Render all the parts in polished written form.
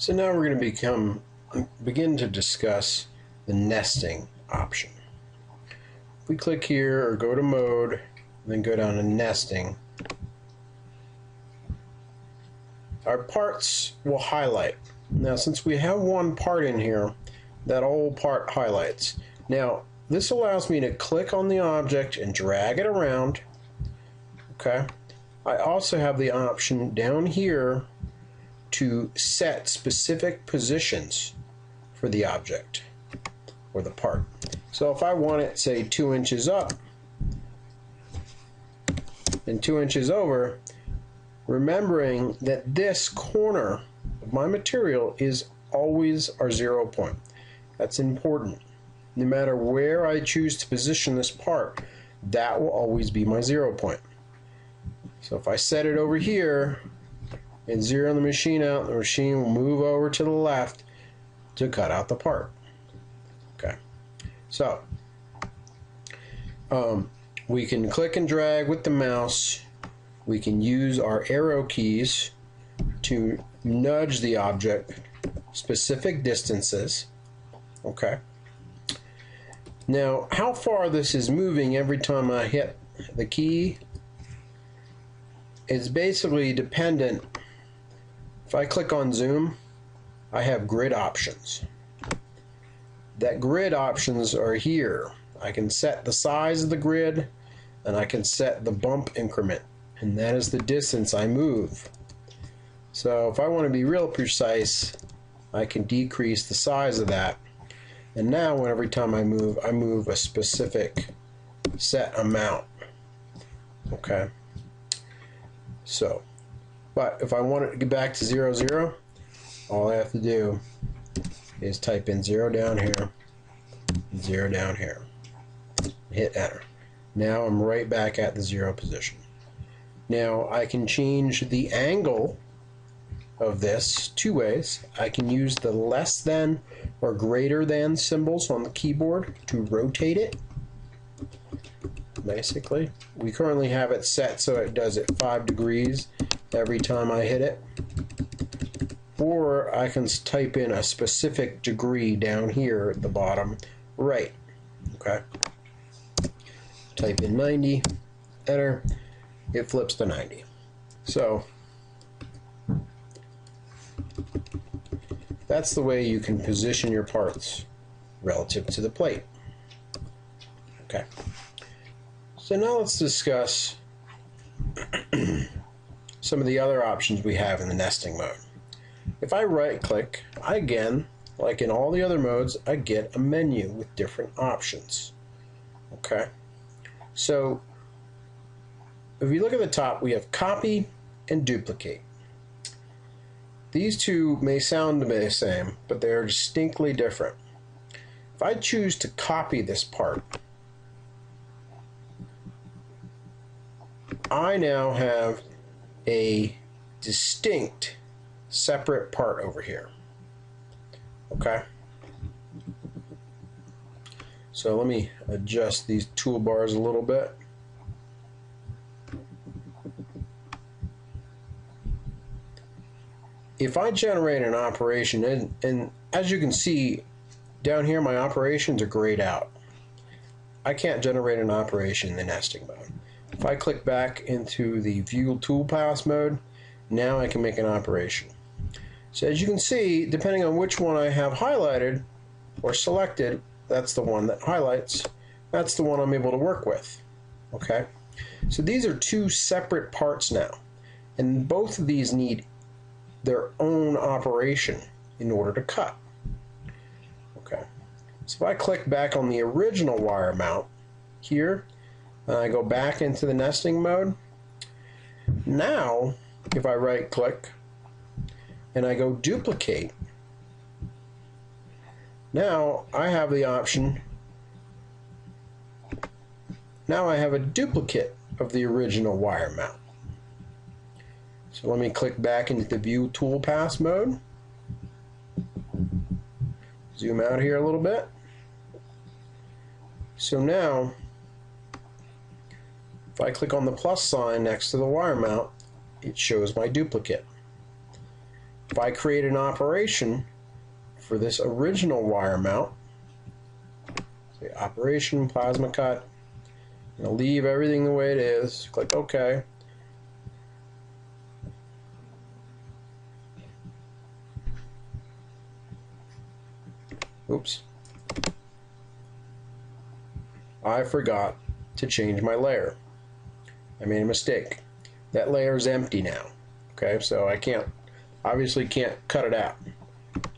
So now we're going to begin to discuss the nesting option. If we click here or go to mode, then go down to nesting, our parts will highlight. Now since we have one part in here, that whole part highlights. Now this allows me to click on the object and drag it around. Okay. I also have the option down here to set specific positions for the object or the part. So if I want it, say, 2 inches up and 2 inches over, remembering that this corner of my material is always our 0 point. That's important. No matter where I choose to position this part, that will always be my 0 point. So if I set it over here and zero the machine out, the machine will move over to the left to cut out the part. Okay, so we can click and drag with the mouse. We can use our arrow keys to nudge the object specific distances. Okay. Now, how far this is moving every time I hit the key is basically dependent. If I click on zoom, I have grid options. That grid options are here. I can set the size of the grid and I can set the bump increment, and that is the distance I move. So if I want to be real precise, I can decrease the size of that, and now every time I move a specific set amount. Okay. So, but if I want it to get back to 0, 0, all I have to do is type in 0 down here, 0 down here, hit enter. Now I'm right back at the 0 position. Now I can change the angle of this two ways. I can use the less than or greater than symbols on the keyboard to rotate it. Basically, we currently have it set so it does it 5 degrees every time I hit it, or I can type in a specific degree down here at the bottom right. Okay, type in 90, enter, it flips to 90. So that's the way you can position your parts relative to the plate. Okay. So now let's discuss some of the other options we have in the nesting mode. If I right click, I again, like in all the other modes, I get a menu with different options. Okay. So if you look at the top, we have copy and duplicate. These two may sound the same, but they are distinctly different. If I choose to copy this part, I now have a distinct separate part over here. Okay. So let me adjust these toolbars a little bit. If I generate an operation, and as you can see down here, my operations are grayed out. I can't generate an operation in the nesting mode. If I click back into the View Toolpaths mode, now I can make an operation. So as you can see, depending on which one I have highlighted or selected, that's the one that highlights, that's the one I'm able to work with. Okay, so these are two separate parts now, and both of these need their own operation in order to cut. Okay, so if I click back on the original wire mount here, and I go back into the nesting mode, now if I right click and I go duplicate, now I have the option, now I have a duplicate of the original wire mount. So let me click back into the View Toolpaths mode, zoom out here a little bit. So now if I click on the plus sign next to the wire mount, it shows my duplicate. if I create an operation for this original wire mount, say operation plasma cut, I'm going to leave everything the way it is, click OK. Oops. I forgot to change my layer. I made a mistake. That layer is empty now. Okay, so I obviously can't cut it out.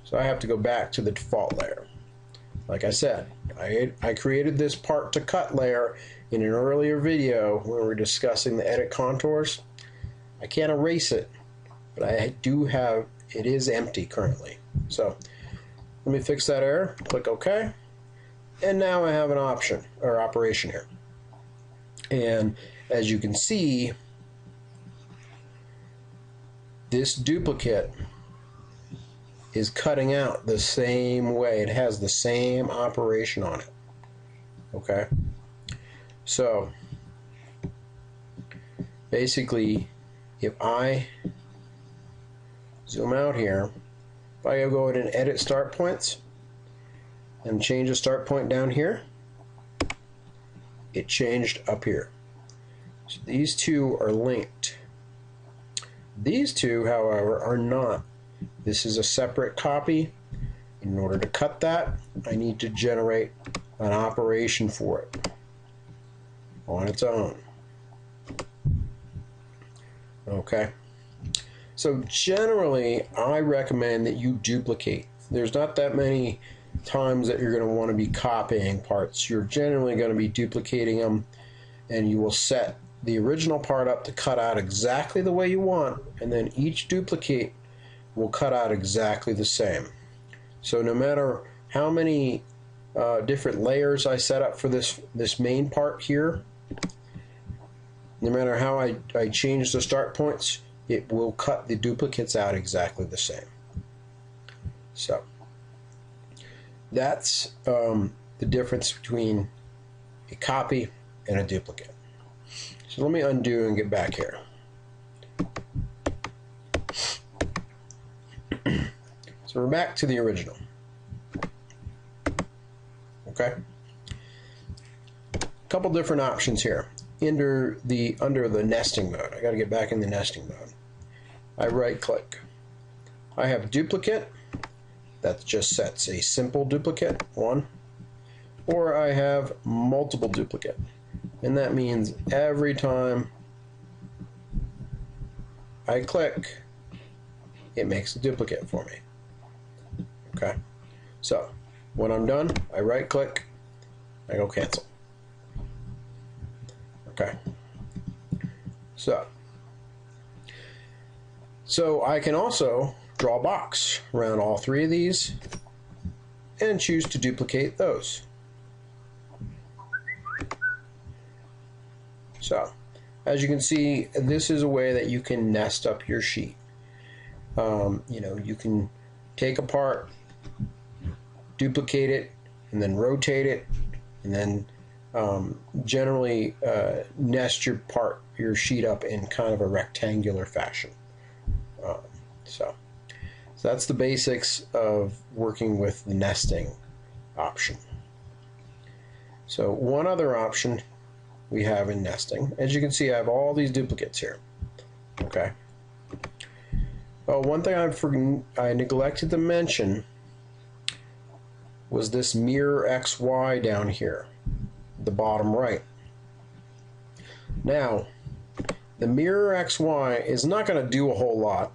So I have to go back to the default layer. Like I said, I created this part to cut layer in an earlier video when we were discussing the edit contours. I can't erase it, but I do have, it is empty currently. So let me fix that error, click OK, and now I have an option or operation here. And as you can see, this duplicate is cutting out the same way. It has the same operation on it. Okay? So, basically, if I zoom out here, if I go ahead and edit start points and change the start point down here, it changed up here. So these two are linked. These two, however, are not. This is a separate copy. In order to cut that, I need to generate an operation for it on its own. Okay. So generally, I recommend that you duplicate. There's not that many times that you're going to want to be copying parts. You're generally going to be duplicating them, and you will set the original part up to cut out exactly the way you want, and then each duplicate will cut out exactly the same. So no matter how many different layers I set up for this main part here, no matter how I change the start points, it will cut the duplicates out exactly the same. So that's the difference between a copy and a duplicate. So let me undo and get back here. So we're back to the original. Okay. A couple different options here. Under the nesting mode. I got to get back in the nesting mode. I right click. I have duplicate. That just sets a simple duplicate, one. Or I have multiple duplicate. And that means every time I click, it makes a duplicate for me. Okay. So when I'm done, I right click, I go cancel. Okay. So I can also draw a box around all three of these and choose to duplicate those. So as you can see, this is a way that you can nest up your sheet. You know, you can take a part, duplicate it, and then rotate it, and then generally nest your sheet up in kind of a rectangular fashion. So that's the basics of working with the nesting option. So one other option we have in nesting, as you can see, I have all these duplicates here. Okay. Oh, one thing I neglected to mention was this mirror XY down here, the bottom right. Now, the mirror XY is not going to do a whole lot.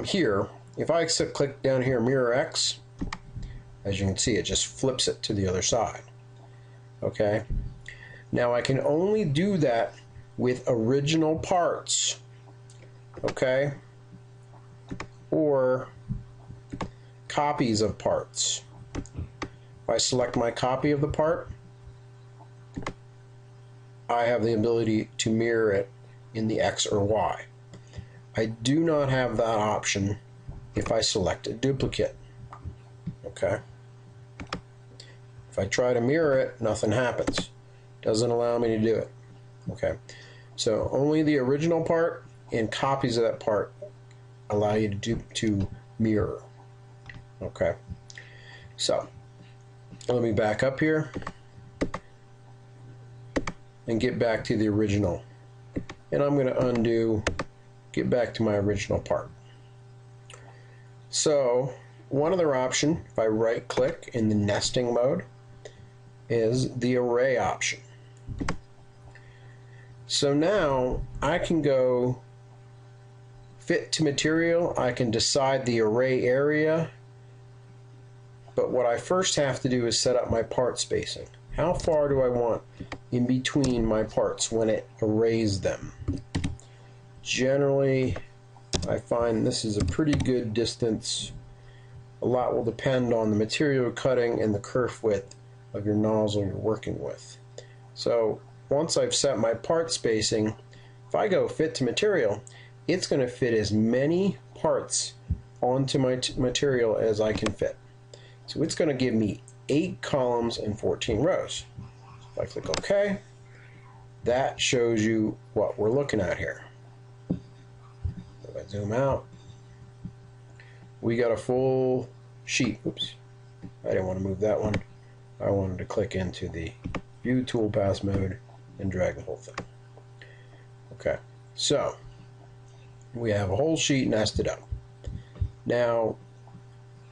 Here, if I click down here, mirror X, as you can see, it just flips it to the other side. Okay. Now I can only do that with original parts. Okay. Or copies of parts. If I select my copy of the part, I have the ability to mirror it in the X or Y. I do not have that option if I select a duplicate. Okay. If I try to mirror it, nothing happens. Doesn't allow me to do it. Okay. So only the original part and copies of that part allow you to mirror. Okay, so let me back up here and get back to the original, and I'm going to undo, get back to my original part. So one other option, if I right click in the nesting mode, is the array option. So now I can go fit to material, I can decide the array area, but what I first have to do is set up my part spacing. How far do I want in between my parts when it arrays them? Generally, I find this is a pretty good distance. A lot will depend on the material cutting and the kerf width of your nozzle you're working with. So once I've set my part spacing, if I go fit to material, it's going to fit as many parts onto my material as I can fit. So it's going to give me 8 columns and 14 rows. If I click OK, that shows you what we're looking at here. If I zoom out, we got a full sheet. Oops, I didn't want to move that one. I wanted to click into the View Toolpath mode and drag the whole thing. Okay, so we have a whole sheet nested up. Now,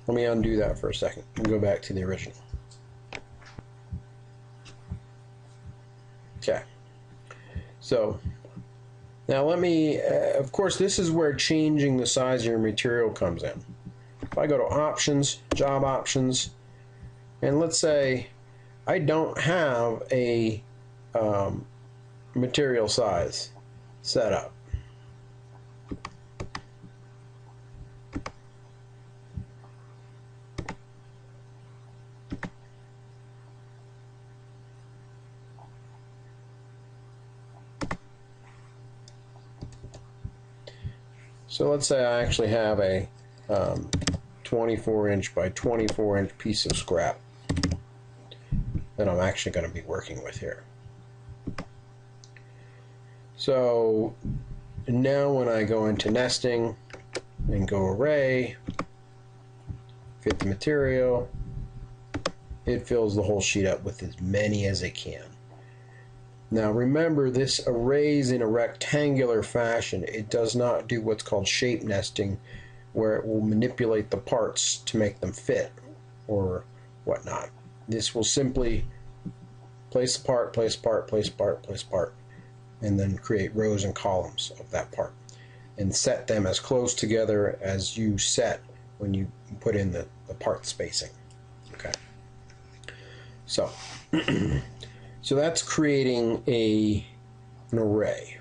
let me undo that for a second and go back to the original. Okay, so now let me, of course, this is where changing the size of your material comes in. If I go to Options, Job Options, and let's say I don't have a material size set up. So let's say I actually have a 24-inch by 24-inch piece of scrap that I'm actually going to be working with here. So now when I go into nesting and go array, fit the material, it fills the whole sheet up with as many as it can. Now remember, this arrays in a rectangular fashion. It does not do what's called shape nesting, where it will manipulate the parts to make them fit or whatnot. This will simply place a part, place a part, place a part, place a part, and then create rows and columns of that part and set them as close together as you set when you put in the part spacing. Okay, so so that's creating an array.